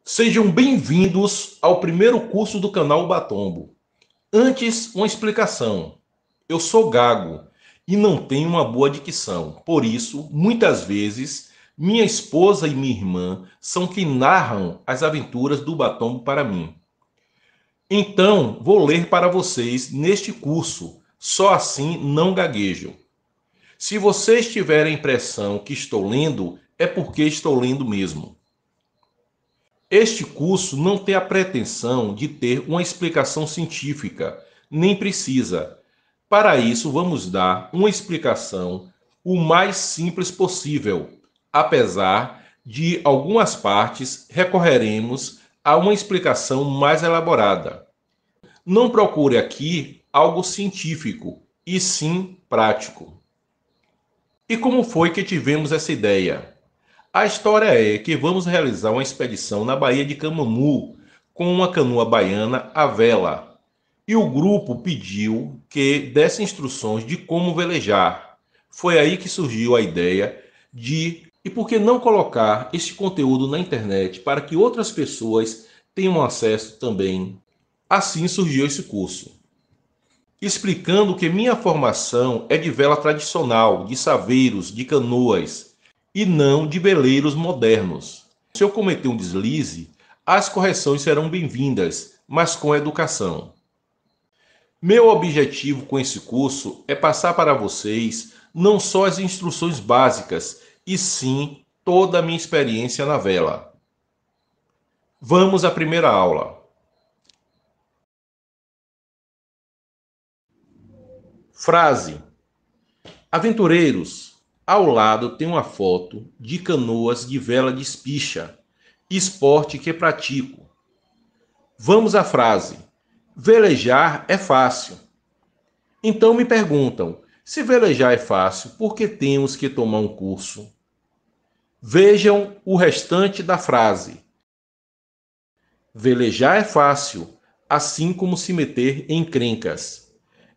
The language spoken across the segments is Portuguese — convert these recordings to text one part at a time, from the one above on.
Sejam bem-vindos ao primeiro curso do canal Batombo. Antes, uma explicação. Eu sou gago e não tenho uma boa dicção. Por isso, muitas vezes, minha esposa e minha irmã são quem narram as aventuras do Batombo para mim. Então, vou ler para vocês neste curso. Só assim não gaguejo. Se vocês tiverem a impressão que estou lendo, é porque estou lendo mesmo. Este curso não tem a pretensão de ter uma explicação científica, nem precisa. Para isso, vamos dar uma explicação o mais simples possível, apesar de algumas partes recorreremos a uma explicação mais elaborada. Não procure aqui algo científico, e sim prático. E como foi que tivemos essa ideia? A história é que vamos realizar uma expedição na Baía de Camamu com uma canoa baiana à vela. E o grupo pediu que desse instruções de como velejar. Foi aí que surgiu a ideia de e por que não colocar este conteúdo na internet para que outras pessoas tenham acesso também. Assim surgiu esse curso. Explicando que minha formação é de vela tradicional, de saveiros, de canoas, e não de veleiros modernos. Se eu cometer um deslize, as correções serão bem-vindas, mas com educação. Meu objetivo com esse curso é passar para vocês não só as instruções básicas, e sim toda a minha experiência na vela. Vamos à primeira aula. Frase: aventureiros, ao lado tem uma foto de canoas de vela de espicha, esporte que pratico. Vamos à frase: velejar é fácil. Então me perguntam, se velejar é fácil, por que temos que tomar um curso? Vejam o restante da frase. Velejar é fácil, assim como se meter em encrencas.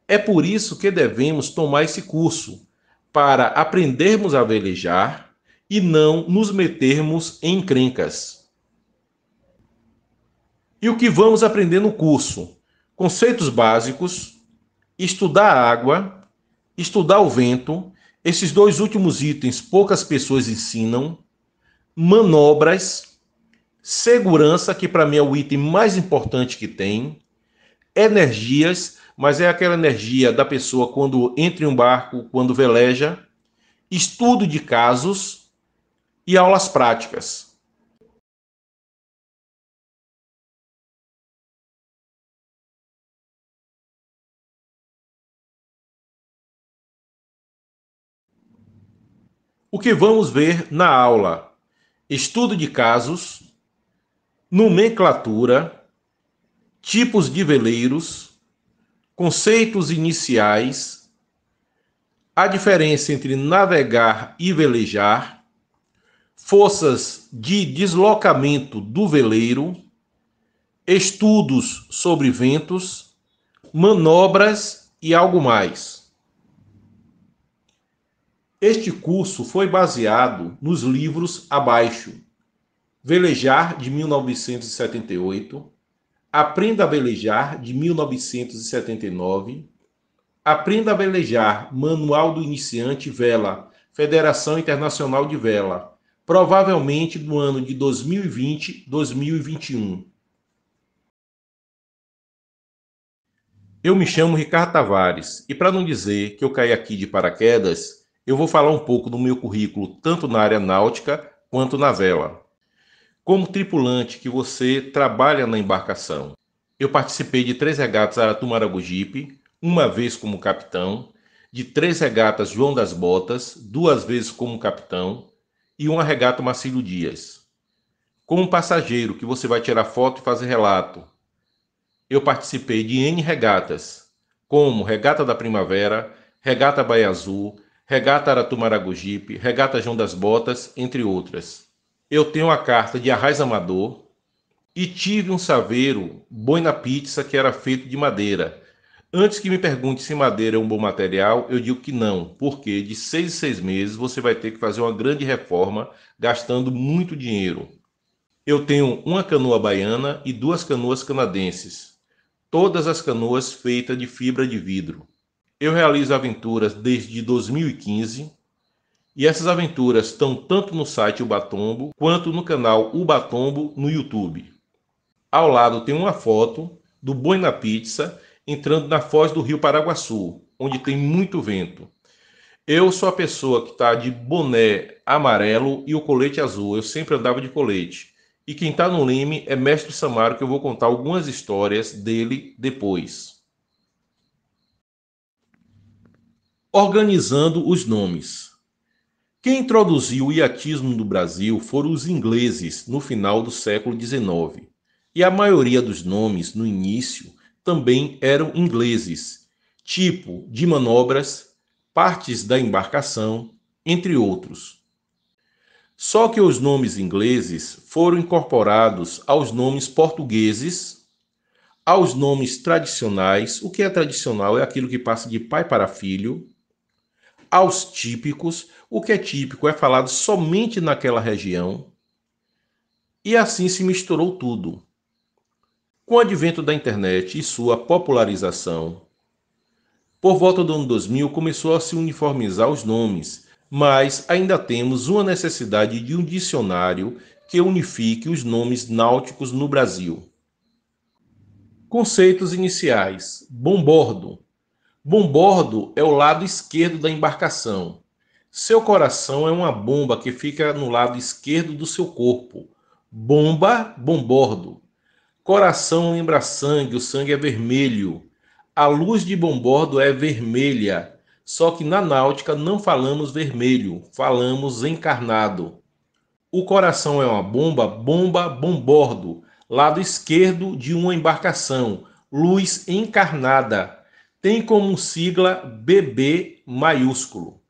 É por isso que devemos tomar esse curso, para aprendermos a velejar e não nos metermos em encrencas. E o que vamos aprender no curso? Conceitos básicos, estudar a água, estudar o vento. Esses dois últimos itens poucas pessoas ensinam. Manobras, segurança, que para mim é o item mais importante que tem. Energias, mas é aquela energia da pessoa quando entra em um barco, quando veleja. Estudo de casos e aulas práticas. O que vamos ver na aula? Estudo de casos, nomenclatura, tipos de veleiros, conceitos iniciais, a diferença entre navegar e velejar, forças de deslocamento do veleiro, estudos sobre ventos, manobras e algo mais. Este curso foi baseado nos livros abaixo: Velejar, de 1978, Aprenda a Velejar, de 1979, Aprenda a Velejar, Manual do Iniciante Vela, Federação Internacional de Vela, provavelmente do ano de 2020-2021. Eu me chamo Ricardo Tavares e, para não dizer que eu caí aqui de paraquedas, eu vou falar um pouco do meu currículo tanto na área náutica quanto na vela. Como tripulante que você trabalha na embarcação, eu participei de 3 regatas Aratumaragujipe, uma vez como capitão, de 3 regatas João das Botas, 2 vezes como capitão, e uma regata Marcílio Dias. Como passageiro, que você vai tirar foto e fazer relato, eu participei de N regatas, como Regata da Primavera, Regata Baía Azul, Regata Aratumaragujipe, Regata João das Botas, entre outras. Eu tenho a carta de arraiz amador e tive um saveiro boi na pizza que era feito de madeira. Antes que me pergunte se madeira é um bom material, eu digo que não, porque de 6 em 6 meses você vai ter que fazer uma grande reforma gastando muito dinheiro. Eu tenho uma canoa baiana e 2 canoas canadenses, todas as canoas feitas de fibra de vidro. Eu realizo aventuras desde 2015 e essas aventuras estão tanto no site Ubatombo quanto no canal Ubatombo no YouTube. Ao lado tem uma foto do Boi na Pizza entrando na foz do rio Paraguaçu, onde tem muito vento. Eu sou a pessoa que está de boné amarelo e o colete azul. Eu sempre andava de colete. E quem está no Leme é Mestre Samaro, que eu vou contar algumas histórias dele depois. Organizando os nomes. Quem introduziu o iatismo no Brasil foram os ingleses no final do século XIX. E a maioria dos nomes, no início, também eram ingleses, tipo de manobras, partes da embarcação, entre outros. Só que os nomes ingleses foram incorporados aos nomes portugueses, aos nomes tradicionais. O que é tradicional é aquilo que passa de pai para filho, aos típicos. O que é típico é falado somente naquela região. E assim se misturou tudo. Com o advento da internet e sua popularização, por volta do ano 2000 começou a se uniformizar os nomes, mas ainda temos uma necessidade de um dicionário que unifique os nomes náuticos no Brasil. Conceitos iniciais. Bombordo. Bombordo é o lado esquerdo da embarcação. Seu coração é uma bomba que fica no lado esquerdo do seu corpo. Bomba, bombordo. Coração lembra sangue, o sangue é vermelho. A luz de bombordo é vermelha. Só que na náutica não falamos vermelho, falamos encarnado. O coração é uma bomba, bomba, bombordo. Lado esquerdo de uma embarcação. Luz encarnada. Tem como sigla BB maiúsculo.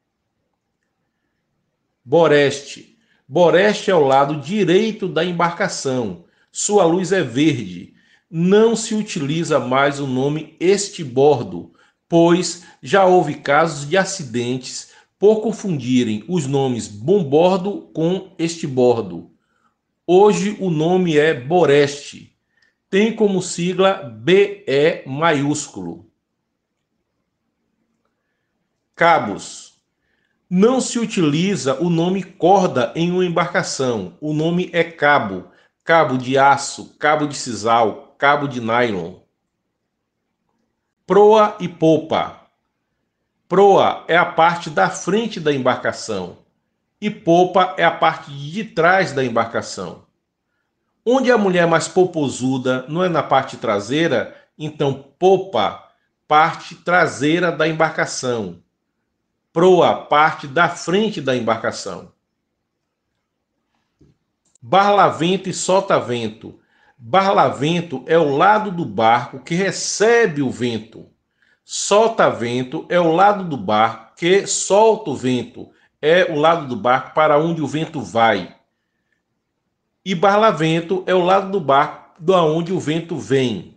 Boreste. Boreste é o lado direito da embarcação. Sua luz é verde. Não se utiliza mais o nome estibordo, pois já houve casos de acidentes por confundirem os nomes bombordo com estibordo. Hoje o nome é Boreste. Tem como sigla BE maiúsculo. Cabos. Não se utiliza o nome corda em uma embarcação. O nome é cabo. Cabo de aço, cabo de sisal, cabo de nylon. Proa e popa. Proa é a parte da frente da embarcação e popa é a parte de trás da embarcação. Onde a mulher é mais popozuda não é na parte traseira, então popa, parte traseira da embarcação. Proa, parte da frente da embarcação. Barlavento e sotavento. Barlavento é o lado do barco que recebe o vento. Sotavento é o lado do barco que solta o vento. É o lado do barco para onde o vento vai. E barlavento é o lado do barco de onde o vento vem.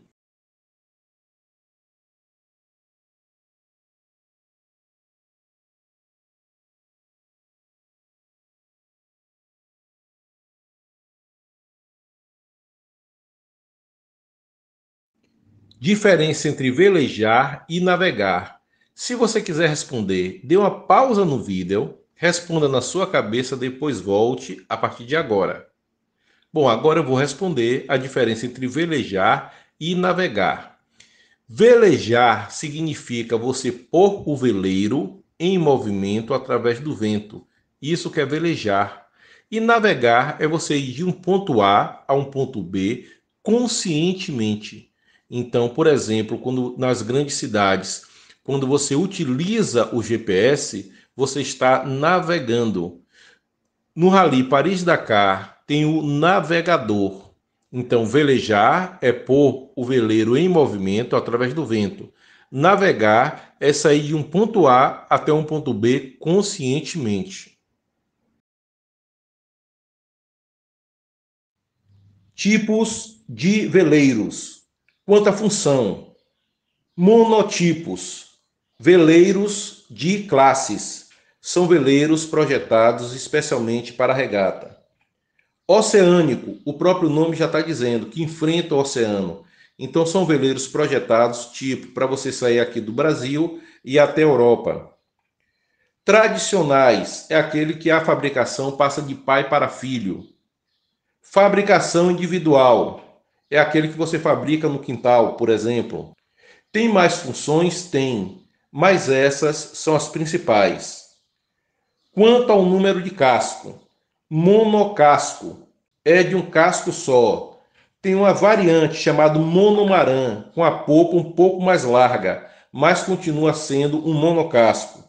Diferença entre velejar e navegar. Se você quiser responder, dê uma pausa no vídeo, responda na sua cabeça, depois volte a partir de agora. Bom, agora eu vou responder a diferença entre velejar e navegar. Velejar significa você pôr o veleiro em movimento através do vento. Isso que é velejar. E navegar é você ir de um ponto A a um ponto B conscientemente. Então, por exemplo, quando nas grandes cidades, quando você utiliza o GPS, você está navegando. No Rally Paris-Dakar tem o navegador. Então, velejar é pôr o veleiro em movimento através do vento. Navegar é sair de um ponto A até um ponto B conscientemente. Tipos de veleiros. Quanto à função. Monotipos. Veleiros de classes. São veleiros projetados especialmente para regata. Oceânico, o próprio nome já está dizendo que enfrenta o oceano. Então são veleiros projetados tipo para você sair aqui do Brasil e até a Europa. Tradicionais é aquele que a fabricação passa de pai para filho. Fabricação individual é aquele que você fabrica no quintal, por exemplo. Tem mais funções? Tem, mas essas são as principais. Quanto ao número de casco, monocasco é de um casco só. Tem uma variante chamada monomarã, com a polpa um pouco mais larga, mas continua sendo um monocasco.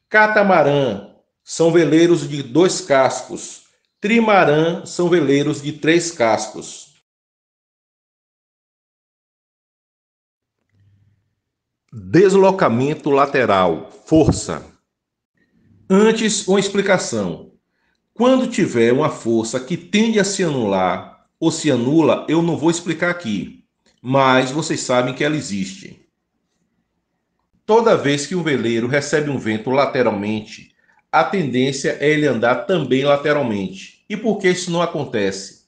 Catamarã são veleiros de 2 cascos. Trimarã são veleiros de 3 cascos. Deslocamento lateral, força. Antes, uma explicação. Quando tiver uma força que tende a se anular ou se anula, eu não vou explicar aqui, mas vocês sabem que ela existe. Toda vez que um veleiro recebe um vento lateralmente, a tendência é ele andar também lateralmente. E por que isso não acontece?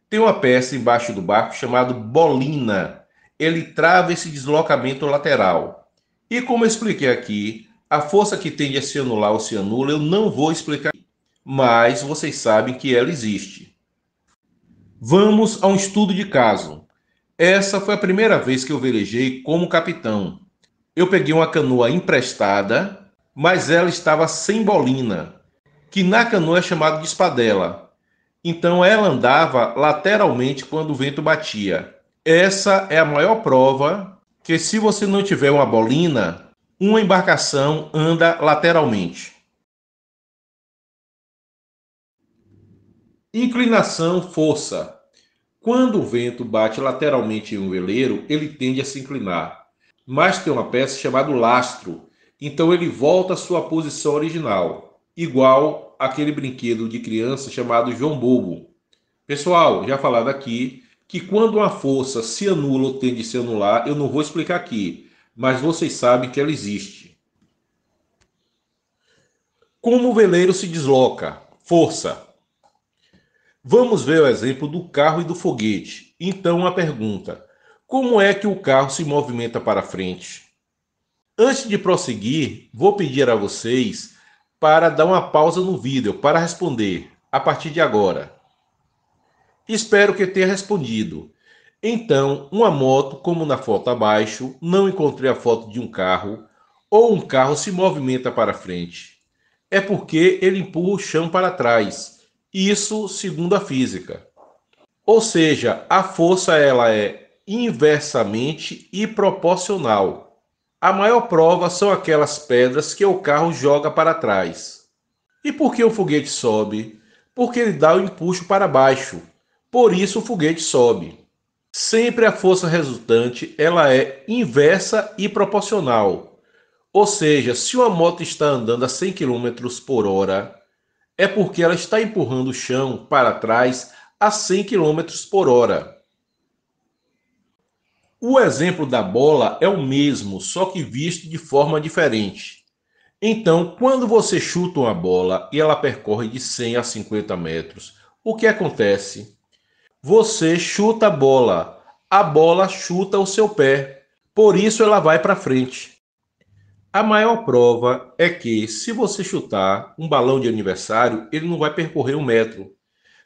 Tem uma peça embaixo do barco chamada bolina. Ele trava esse deslocamento lateral. E como eu expliquei aqui, a força que tende a se anular ou se anula, eu não vou explicar, mas vocês sabem que ela existe. Vamos a um estudo de caso. Essa foi a primeira vez que eu velejei como capitão. Eu peguei uma canoa emprestada, mas ela estava sem bolina, que na canoa é chamado de espadela. Então ela andava lateralmente quando o vento batia. Essa é a maior prova que se você não tiver uma bolina, uma embarcação anda lateralmente. Inclinação, força. Quando o vento bate lateralmente em um veleiro, ele tende a se inclinar. Mas tem uma peça chamada lastro, então ele volta à sua posição original, igual aquele brinquedo de criança chamado João Bobo. Pessoal, já falado aqui que quando uma força se anula ou tende a se anular, eu não vou explicar aqui, mas vocês sabem que ela existe. Como o veleiro se desloca? Força. Vamos ver o exemplo do carro e do foguete. Então a pergunta: como é que o carro se movimenta para frente? Antes de prosseguir, vou pedir a vocês para dar uma pausa no vídeo para responder a partir de agora. Espero que tenha respondido. Então, uma moto, como na foto abaixo, não encontrei a foto de um carro, ou um carro se movimenta para frente. É porque ele empurra o chão para trás. Isso segundo a física. Ou seja, a força ela é inversamente e proporcional. A maior prova são aquelas pedras que o carro joga para trás. E por que o foguete sobe? Porque ele dá o empuxo para baixo. Por isso o foguete sobe. Sempre a força resultante ela é inversa e proporcional. Ou seja, se uma moto está andando a 100 km por hora, é porque ela está empurrando o chão para trás a 100 km por hora. O exemplo da bola é o mesmo, só que visto de forma diferente. Então, quando você chuta uma bola e ela percorre de 100 a 50 metros, o que acontece? Você chuta a bola chuta o seu pé, por isso ela vai para frente. A maior prova é que, se você chutar um balão de aniversário, ele não vai percorrer 1 metro.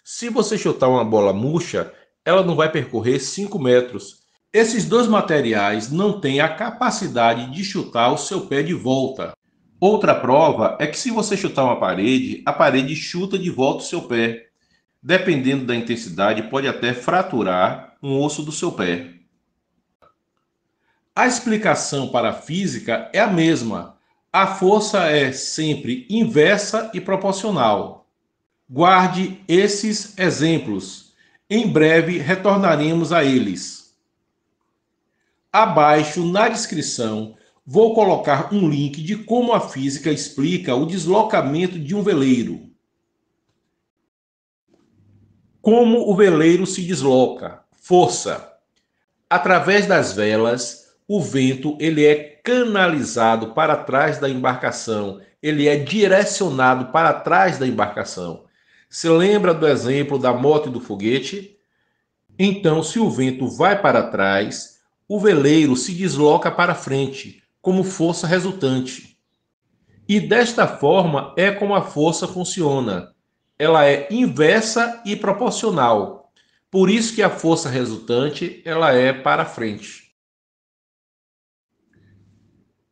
Se você chutar uma bola murcha, ela não vai percorrer 5 metros. Esses dois materiais não têm a capacidade de chutar o seu pé de volta. Outra prova é que se você chutar uma parede, a parede chuta de volta o seu pé. Dependendo da intensidade, pode até fraturar um osso do seu pé. A explicação para a física é a mesma. A força é sempre inversa e proporcional. Guarde esses exemplos. Em breve retornaremos a eles. Abaixo na descrição vou colocar um link de como a física explica o deslocamento de um veleiro. Como o veleiro se desloca? Força. Através das velas, o vento ele é canalizado para trás da embarcação, ele é direcionado para trás da embarcação. Se lembra do exemplo da moto e do foguete? Então, se o vento vai para trás, o veleiro se desloca para frente, como força resultante. E desta forma é como a força funciona. Ela é inversa e proporcional. Por isso que a força resultante ela é para frente.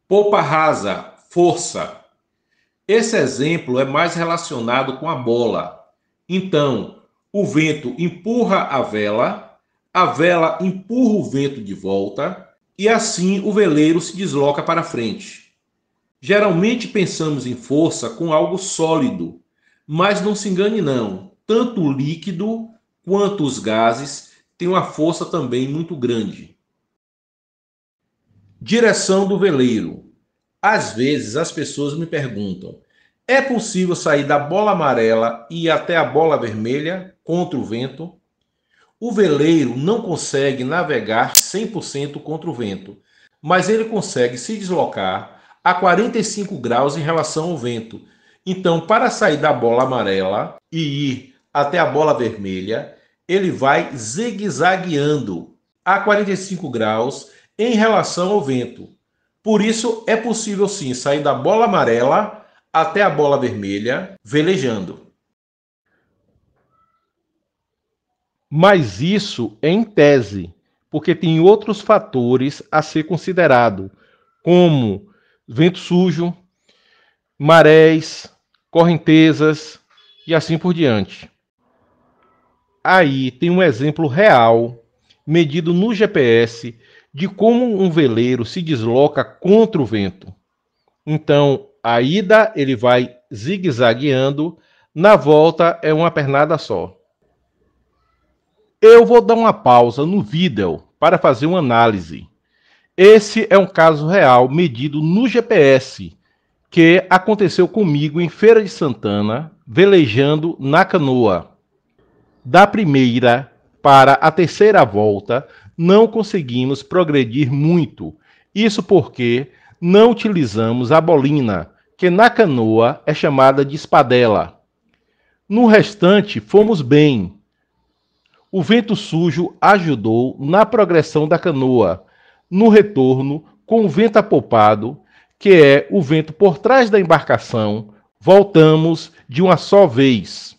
Polpa rasa, força. Esse exemplo é mais relacionado com a bola. Então, o vento empurra a vela empurra o vento de volta e assim o veleiro se desloca para frente. Geralmente pensamos em força com algo sólido, mas não se engane não. Tanto o líquido quanto os gases têm uma força também muito grande. Direção do veleiro. Às vezes as pessoas me perguntam: é possível sair da bola amarela e ir até a bola vermelha contra o vento? O veleiro não consegue navegar 100% contra o vento, mas ele consegue se deslocar a 45 graus em relação ao vento. Então, para sair da bola amarela e ir até a bola vermelha, ele vai zigue-zagueando a 45 graus em relação ao vento. Por isso, é possível sim sair da bola amarela até a bola vermelha velejando. Mas isso é em tese, porque tem outros fatores a ser considerado, como vento sujo, marés, correntezas e assim por diante. Aí tem um exemplo real, medido no GPS, de como um veleiro se desloca contra o vento. Então, a ida ele vai zigue-zagueando, na volta é uma pernada só. Eu vou dar uma pausa no vídeo para fazer uma análise. Esse é um caso real medido no GPS, que aconteceu comigo em Feira de Santana, velejando na canoa. Da primeira para a terceira volta, não conseguimos progredir muito. Isso porque não utilizamos a bolina, que na canoa é chamada de espadela. No restante, fomos bem. O vento sujo ajudou na progressão da canoa. No retorno, com o vento apopado, que é o vento por trás da embarcação, voltamos de uma só vez.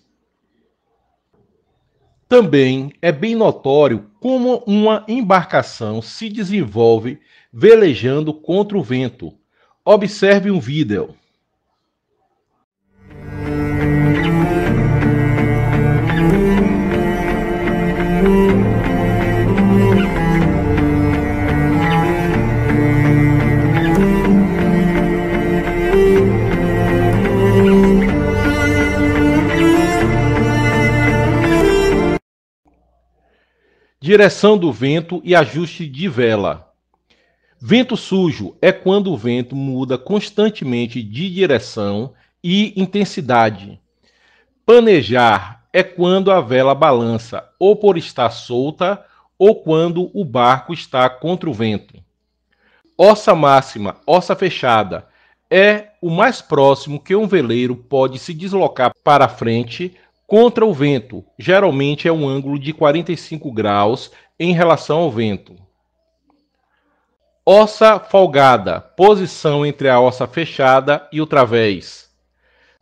Também é bem notório como uma embarcação se desenvolve velejando contra o vento. Observe um vídeo. Direção do vento e ajuste de vela. Vento sujo é quando o vento muda constantemente de direção e intensidade. Panejar é quando a vela balança, ou por estar solta, ou quando o barco está contra o vento. Ossa máxima, ossa fechada, é o mais próximo que um veleiro pode se deslocar para frente contra o vento. Geralmente é um ângulo de 45 graus em relação ao vento. Ossa folgada, posição entre a ossa fechada e o través.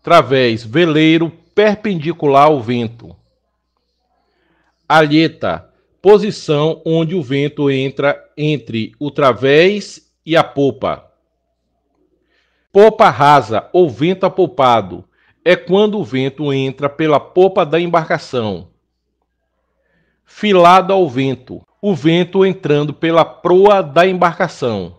Través, veleiro perpendicular ao vento. Alheta, posição onde o vento entra entre o través e a popa. Popa rasa ou vento apopado é quando o vento entra pela popa da embarcação. Filado ao vento, o vento entrando pela proa da embarcação.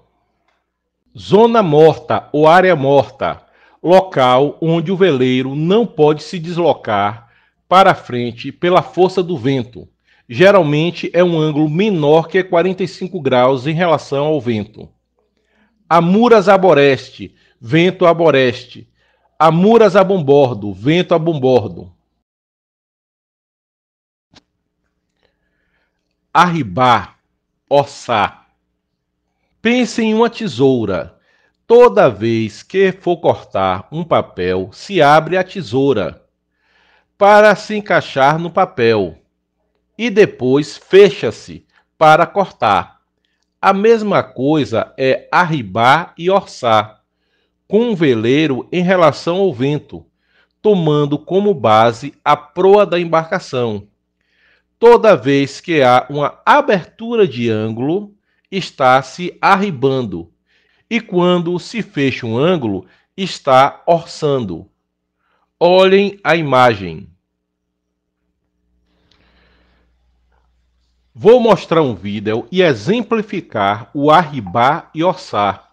Zona morta ou área morta, local onde o veleiro não pode se deslocar para frente pela força do vento. Geralmente é um ângulo menor que 45 graus em relação ao vento. Amuras aboreste, vento aboreste. Amuras a bombordo, vento a bombordo. Arribar, ossar. Pense em uma tesoura. Toda vez que for cortar um papel, se abre a tesoura. para se encaixar no papel e depois fecha-se para cortar. A mesma coisa é arribar e orçar, com um veleiro em relação ao vento, tomando como base a proa da embarcação. Toda vez que há uma abertura de ângulo, está se arribando, e quando se fecha um ângulo, está orçando. Olhem a imagem. Vou mostrar um vídeo e exemplificar o arribar e orçar.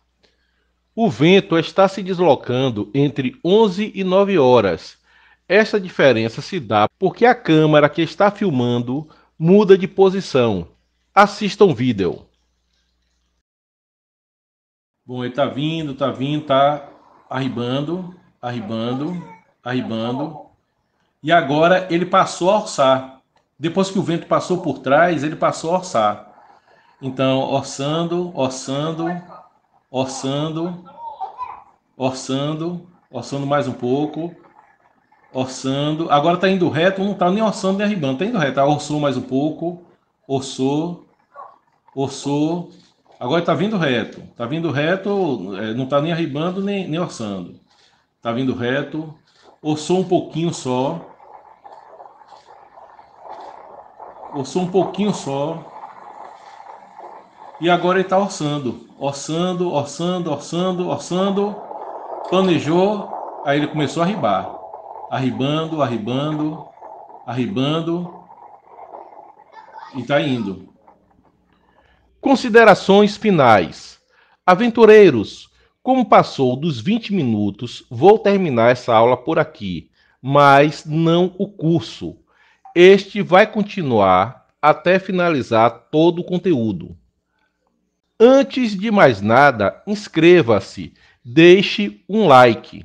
O vento está se deslocando entre 11 e 9 horas. Essa diferença se dá porque a câmera que está filmando muda de posição. Assistam o vídeo. Bom, ele tá vindo, tá arribando, arribando, arribando. E agora ele passou a orçar. Depois que o vento passou por trás, ele passou a orçar. Então, orçando, orçando, orçando, orçando, orçando mais um pouco, orçando. Agora tá indo reto, não tá nem orçando nem arribando, tá indo reto. Orçou mais um pouco, orçou, orçou. Agora tá vindo reto, não tá nem arribando nem orçando. Tá vindo reto, orçou um pouquinho só. Orçou um pouquinho só. E agora ele está orçando. Orçando, orçando, orçando, orçando. Planejou. Aí ele começou a arribar. Arribando, arribando, arribando. E está indo. Considerações finais. Aventureiros, como passou dos 20 minutos, vou terminar essa aula por aqui. Mas não o curso. Este vai continuar até finalizar todo o conteúdo. Antes de mais nada, inscreva-se, deixe um like.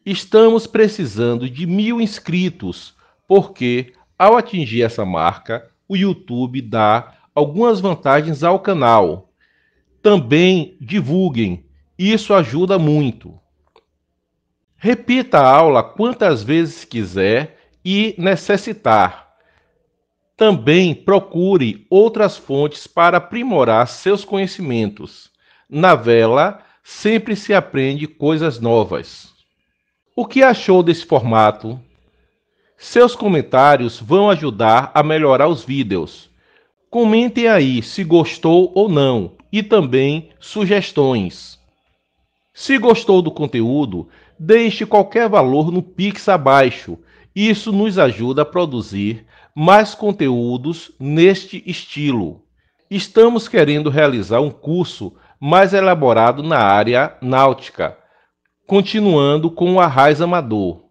Estamos precisando de 1000 inscritos, porque ao atingir essa marca, o YouTube dá algumas vantagens ao canal. Também divulguem, isso ajuda muito. Repita a aula quantas vezes quiser e necessitar. Também procure outras fontes para aprimorar seus conhecimentos. Na vela, sempre se aprende coisas novas. O que achou desse formato? Seus comentários vão ajudar a melhorar os vídeos. Comentem aí se gostou ou não e também sugestões. Se gostou do conteúdo, deixe qualquer valor no Pix abaixo. Isso nos ajuda a produzir mais conteúdos neste estilo. Estamos querendo realizar um curso mais elaborado na área náutica, continuando com o arraiz amador.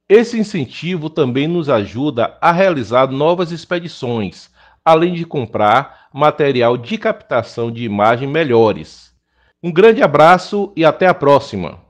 Esse incentivo também nos ajuda a realizar novas expedições, além de comprar material de captação de imagem melhores. Um grande abraço e até a próxima!